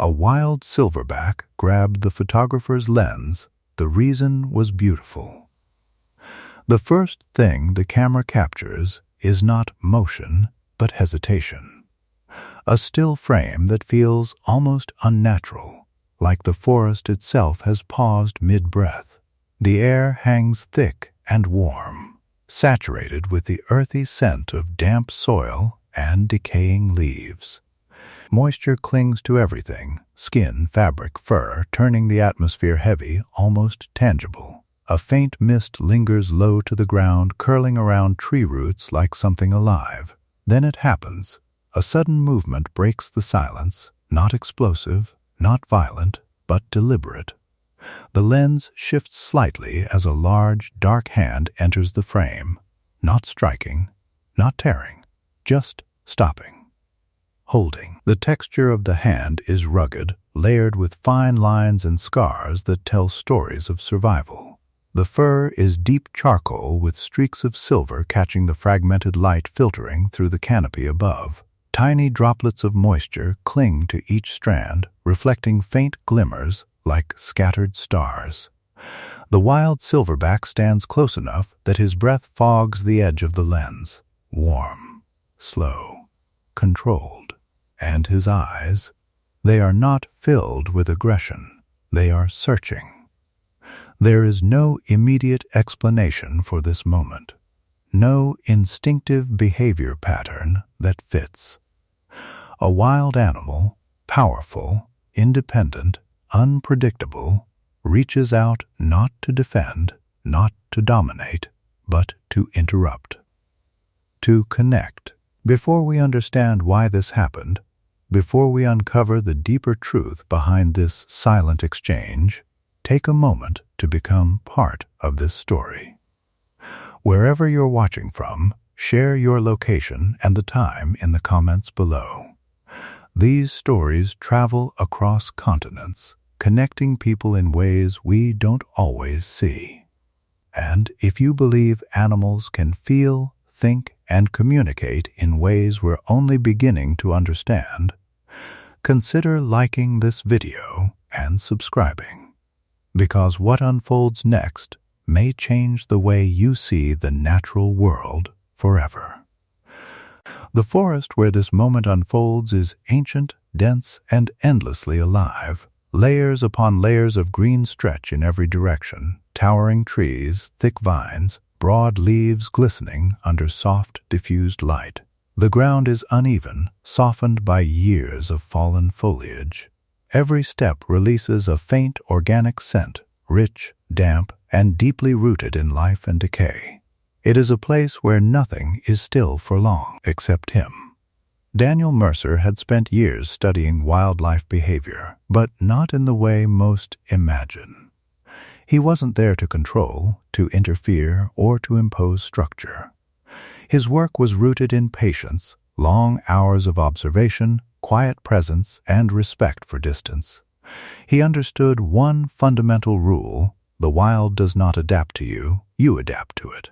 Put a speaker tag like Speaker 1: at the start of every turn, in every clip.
Speaker 1: A wild silverback grabbed the photographer's lens. The reason was beautiful. The first thing the camera captures is not motion, but hesitation. A still frame that feels almost unnatural, like the forest itself has paused mid-breath. The air hangs thick and warm, saturated with the earthy scent of damp soil and decaying leaves. Moisture clings to everything, skin, fabric, fur, turning the atmosphere heavy, almost tangible. A faint mist lingers low to the ground, curling around tree roots like something alive. Then it happens. A sudden movement breaks the silence, not explosive, not violent, but deliberate. The lens shifts slightly as a large, dark hand enters the frame, not striking, not tearing, just stopping. Holding. The texture of the hand is rugged, layered with fine lines and scars that tell stories of survival. The fur is deep charcoal with streaks of silver catching the fragmented light filtering through the canopy above. Tiny droplets of moisture cling to each strand, reflecting faint glimmers like scattered stars. The wild silverback stands close enough that his breath fogs the edge of the lens. Warm, slow, controlled. And his eyes, they are not filled with aggression. They are searching. There is no immediate explanation for this moment. No instinctive behavior pattern that fits. A wild animal, powerful, independent, unpredictable, reaches out not to defend, not to dominate, but to interrupt. To connect. Before we understand why this happened, before we uncover the deeper truth behind this silent exchange, take a moment to become part of this story. Wherever you're watching from, share your location and the time in the comments below. These stories travel across continents, connecting people in ways we don't always see. And if you believe animals can feel, think, and communicate in ways we're only beginning to understand, consider liking this video and subscribing, because what unfolds next may change the way you see the natural world forever. The forest where this moment unfolds is ancient, dense, and endlessly alive. Layers upon layers of green stretch in every direction, towering trees, thick vines, broad leaves glistening under soft, diffused light. The ground is uneven, softened by years of fallen foliage. Every step releases a faint organic scent, rich, damp, and deeply rooted in life and decay. It is a place where nothing is still for long, except him. Daniel Mercer had spent years studying wildlife behavior, but not in the way most imagine. He wasn't there to control, to interfere, or to impose structure. His work was rooted in patience, long hours of observation, quiet presence, and respect for distance. He understood one fundamental rule: the wild does not adapt to you, you adapt to it.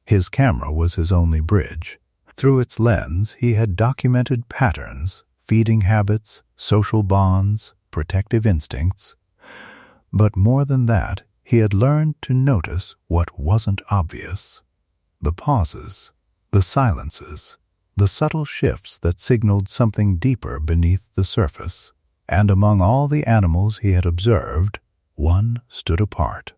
Speaker 1: His camera was his only bridge. Through its lens, he had documented patterns, feeding habits, social bonds, protective instincts. But more than that, he had learned to notice what wasn't obvious. The pauses, the silences, the subtle shifts that signaled something deeper beneath the surface. And among all the animals he had observed, one stood apart.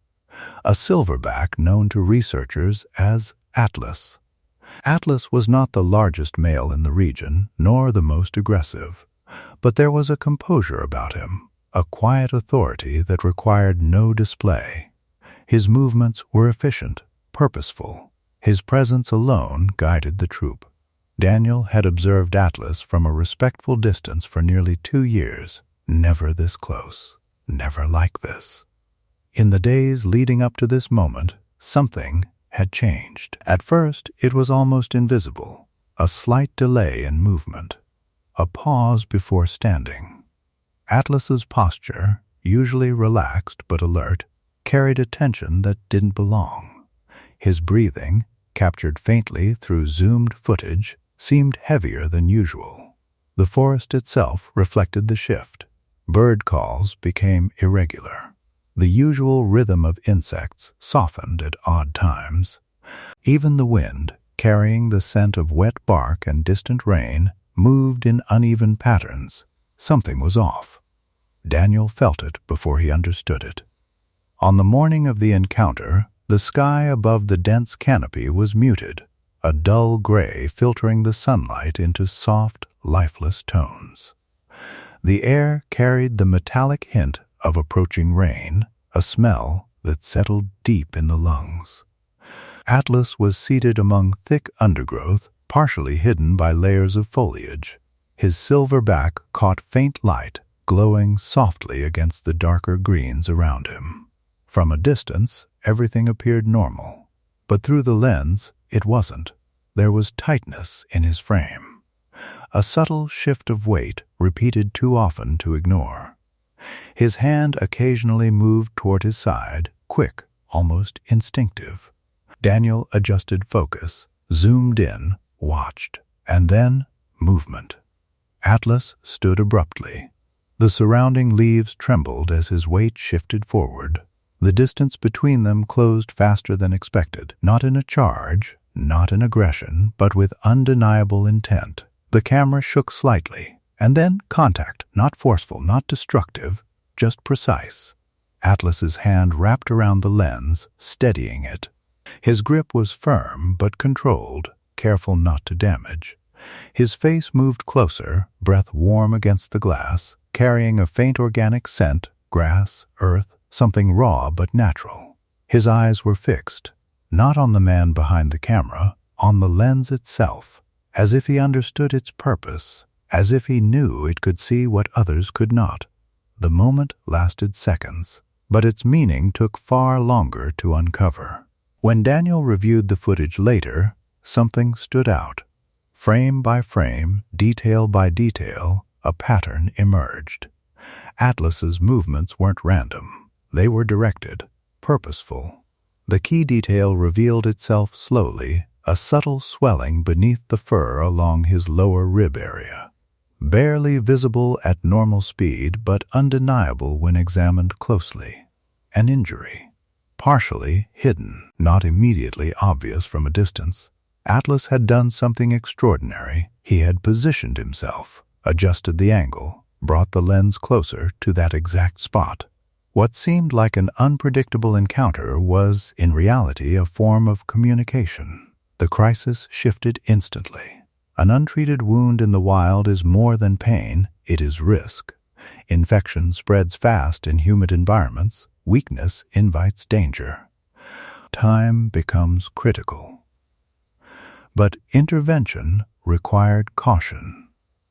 Speaker 1: A silverback known to researchers as Atlas. Atlas was not the largest male in the region, nor the most aggressive. But there was a composure about him, a quiet authority that required no display. His movements were efficient, purposeful. His presence alone guided the troop. Daniel had observed Atlas from a respectful distance for nearly 2 years. Never this close, never like this. In the days leading up to this moment, something had changed. At first, it was almost invisible, a slight delay in movement, a pause before standing. Atlas's posture, usually relaxed but alert, carried a tension that didn't belong. His breathing, captured faintly through zoomed footage, seemed heavier than usual. The forest itself reflected the shift. Bird calls became irregular. The usual rhythm of insects softened at odd times. Even the wind, carrying the scent of wet bark and distant rain, moved in uneven patterns. Something was off. Daniel felt it before he understood it. On the morning of the encounter, the sky above the dense canopy was muted, a dull gray filtering the sunlight into soft, lifeless tones. The air carried the metallic hint of approaching rain, a smell that settled deep in the lungs. Atlas was seated among thick undergrowth, partially hidden by layers of foliage. His silver back caught faint light, glowing softly against the darker greens around him. From a distance, everything appeared normal, but through the lens, it wasn't. There was tightness in his frame, a subtle shift of weight repeated too often to ignore. His hand occasionally moved toward his side, quick, almost instinctive. Daniel adjusted focus, zoomed in, watched, and then movement. Atlas stood abruptly. The surrounding leaves trembled as his weight shifted forward. The distance between them closed faster than expected, not in a charge, not in aggression, but with undeniable intent. The camera shook slightly, and then contact, not forceful, not destructive, just precise. Atlas's hand wrapped around the lens, steadying it. His grip was firm but controlled, careful not to damage. His face moved closer, breath warm against the glass, carrying a faint organic scent, grass, earth, something raw but natural. His eyes were fixed, not on the man behind the camera, on the lens itself, as if he understood its purpose, as if he knew it could see what others could not. The moment lasted seconds, but its meaning took far longer to uncover. When Daniel reviewed the footage later, something stood out. Frame by frame, detail by detail, a pattern emerged. Atlas's movements weren't random. They were directed, purposeful. The key detail revealed itself slowly, a subtle swelling beneath the fur along his lower rib area. Barely visible at normal speed, but undeniable when examined closely. An injury. Partially hidden, not immediately obvious from a distance. Atlas had done something extraordinary. He had positioned himself, adjusted the angle, brought the lens closer to that exact spot. What seemed like an unpredictable encounter was, in reality, a form of communication. The crisis shifted instantly. An untreated wound in the wild is more than pain, it is risk. Infection spreads fast in humid environments. Weakness invites danger. Time becomes critical. But intervention required caution.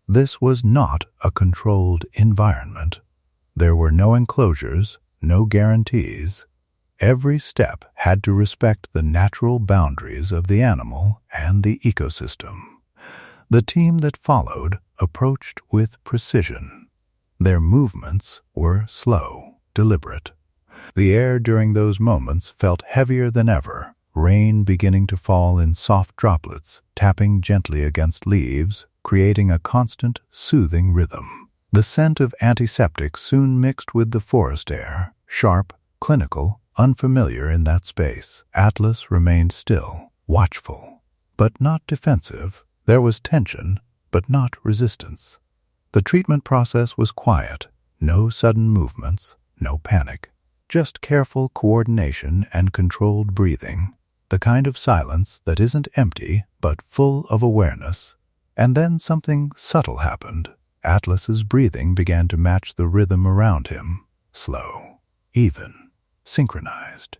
Speaker 1: This was not a controlled environment. There were no enclosures, no guarantees. Every step had to respect the natural boundaries of the animal and the ecosystem. The team that followed approached with precision. Their movements were slow, deliberate. The air during those moments felt heavier than ever, rain beginning to fall in soft droplets, tapping gently against leaves, creating a constant, soothing rhythm. The scent of antiseptic soon mixed with the forest air, sharp, clinical, unfamiliar in that space. Atlas remained still, watchful, but not defensive. There was tension, but not resistance. The treatment process was quiet, no sudden movements, no panic. Just careful coordination and controlled breathing, the kind of silence that isn't empty but full of awareness. And then something subtle happened. Atlas's breathing began to match the rhythm around him, slow, even, synchronized.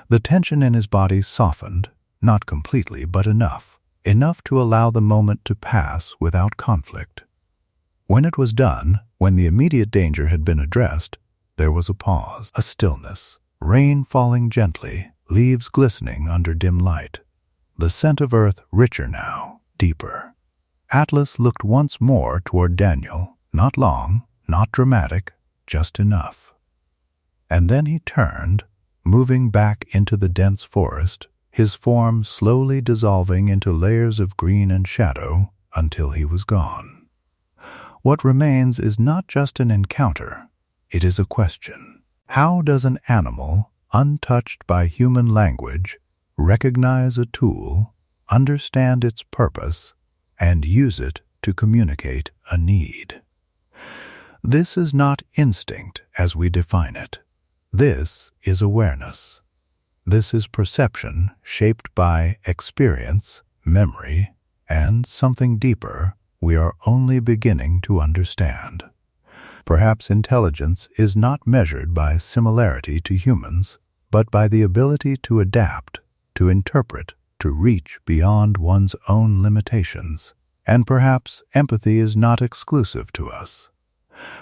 Speaker 1: The tension in his body softened, not completely but enough to allow the moment to pass without conflict. When it was done, when the immediate danger had been addressed, there was a pause, a stillness, rain falling gently, leaves glistening under dim light. The scent of earth richer now, deeper. Atlas looked once more toward Daniel, not long, not dramatic, just enough. And then he turned, moving back into the dense forest, his form slowly dissolving into layers of green and shadow until he was gone. What remains is not just an encounter, it is a question. How does an animal, untouched by human language, recognize a tool, understand its purpose, and use it to communicate a need? This is not instinct as we define it. This is awareness. This is perception shaped by experience, memory, and something deeper we are only beginning to understand. Perhaps intelligence is not measured by similarity to humans, but by the ability to adapt, to interpret, to reach beyond one's own limitations. And perhaps empathy is not exclusive to us.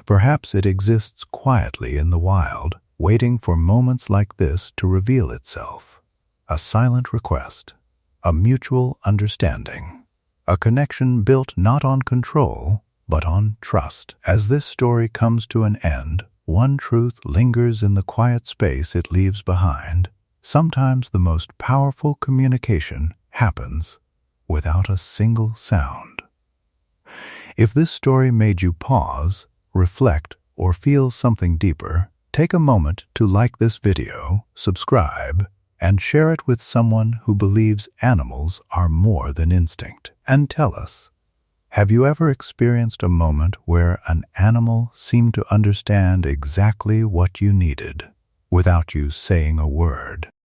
Speaker 1: Perhaps it exists quietly in the wild, waiting for moments like this to reveal itself. A silent request, a mutual understanding, a connection built not on control, but on trust. As this story comes to an end, one truth lingers in the quiet space it leaves behind. Sometimes the most powerful communication happens without a single sound. If this story made you pause, reflect, or feel something deeper, take a moment to like this video, subscribe, and share it with someone who believes animals are more than instinct. And tell us, have you ever experienced a moment where an animal seemed to understand exactly what you needed without you saying a word?